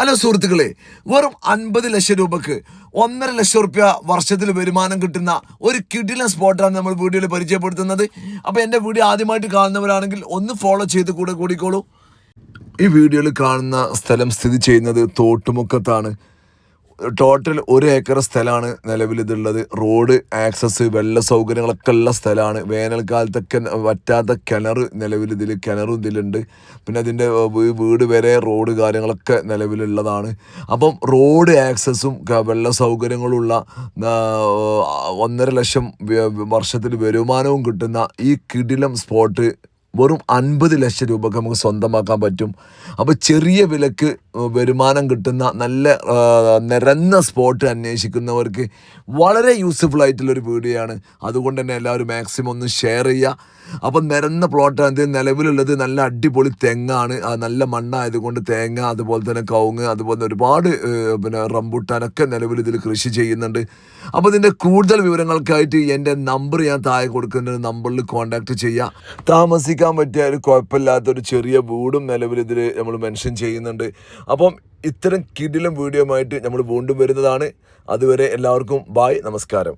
Hello സുഹൃത്തുക്കളെ, വെറും 50 ലക്ഷം രൂപക്ക് 1.5 ലക്ഷം റുപ്യ വർഷത്തിൽ വരുമാനം കിട്ടുന്ന ഒരു കിടിലൻ സ്പോട്ടാണ് നമ്മൾ വീഡിയോയിൽ പരിചയപ്പെടുത്തുന്നത്. അപ്പോൾ എൻ്റെ വീഡിയോ ആദ്യമായിട്ട് കാണുന്നവരാണെങ്കിൽ ഒന്ന് ഫോളോ ചെയ്ത് കൂടിക്കോളൂ. ഈ വീഡിയോയിൽ കാണുന്ന സ്ഥലം സ്ഥിതി ചെയ്യുന്നത് തോട്ടുമുക്കത്താണ്. ടോട്ടൽ 1 ഏക്കർ സ്ഥലമാണ് നിലവിൽ ഇതുള്ളത്. റോഡ് ആക്സസ്, വെള്ള സൗകര്യങ്ങളൊക്കെ ഉള്ള സ്ഥലമാണ്. വേനൽക്കാലത്തൊക്കെ വറ്റാത്ത നിലവിൽ കിണറും ഇതിലുണ്ട്. പിന്നെ അതിൻ്റെ വീട് വരെ റോഡ് കാര്യങ്ങളൊക്കെ നിലവിലുള്ളതാണ്. അപ്പം റോഡ് ആക്സസും വെള്ള സൗകര്യങ്ങളുള്ള 1.5 ലക്ഷം വർഷത്തിൽ വരുമാനവും കിട്ടുന്ന ഈ കിടിലം സ്പോട്ട് വെറും 50 ലക്ഷം രൂപക്ക് നമുക്ക് സ്വന്തമാക്കാൻ പറ്റും. അപ്പോൾ ചെറിയ വിലക്ക് വരുമാനം കിട്ടുന്ന നല്ല നിരന്ന സ്പോട്ട് അന്വേഷിക്കുന്നവർക്ക് വളരെ യൂസ്ഫുൾ ആയിട്ടുള്ളൊരു വീഡിയോ ആണ്. അതുകൊണ്ട് തന്നെ എല്ലാവരും മാക്സിമം ഒന്ന് ഷെയർ ചെയ്യുക. അപ്പം നിരന്ന പ്ലോട്ടാണ് നിലവിലുള്ളത്. നല്ല അടിപൊളി തെങ്ങാണ്, നല്ല മണ്ണായതുകൊണ്ട് തേങ്ങ, അതുപോലെ തന്നെ കവുങ്ങ്, അതുപോലെ തന്നെ ഒരുപാട് റംബുട്ടാനൊക്കെ നിലവിൽ ഇതിൽ കൃഷി ചെയ്യുന്നുണ്ട്. അപ്പോൾ ഇതിൻ്റെ കൂടുതൽ വിവരങ്ങൾക്കായിട്ട് എൻ്റെ നമ്പർ ഞാൻ താഴെ കൊടുക്കുന്ന നമ്പറിൽ കോൺടാക്റ്റ് ചെയ്യുക. താമസിക്കാൻ പറ്റിയ ഒരു കുഴപ്പമില്ലാത്തൊരു ചെറിയ വീടും നിലവിൽ ഇതിൽ നമ്മൾ മെൻഷൻ ചെയ്യുന്നുണ്ട്. അപ്പം ഇത്തരം കിടിലം വീഡിയോ ആയിട്ട് നമ്മൾ വീണ്ടും വരുന്നതാണ്. അതുവരെ എല്ലാവർക്കും ബായ്, നമസ്കാരം.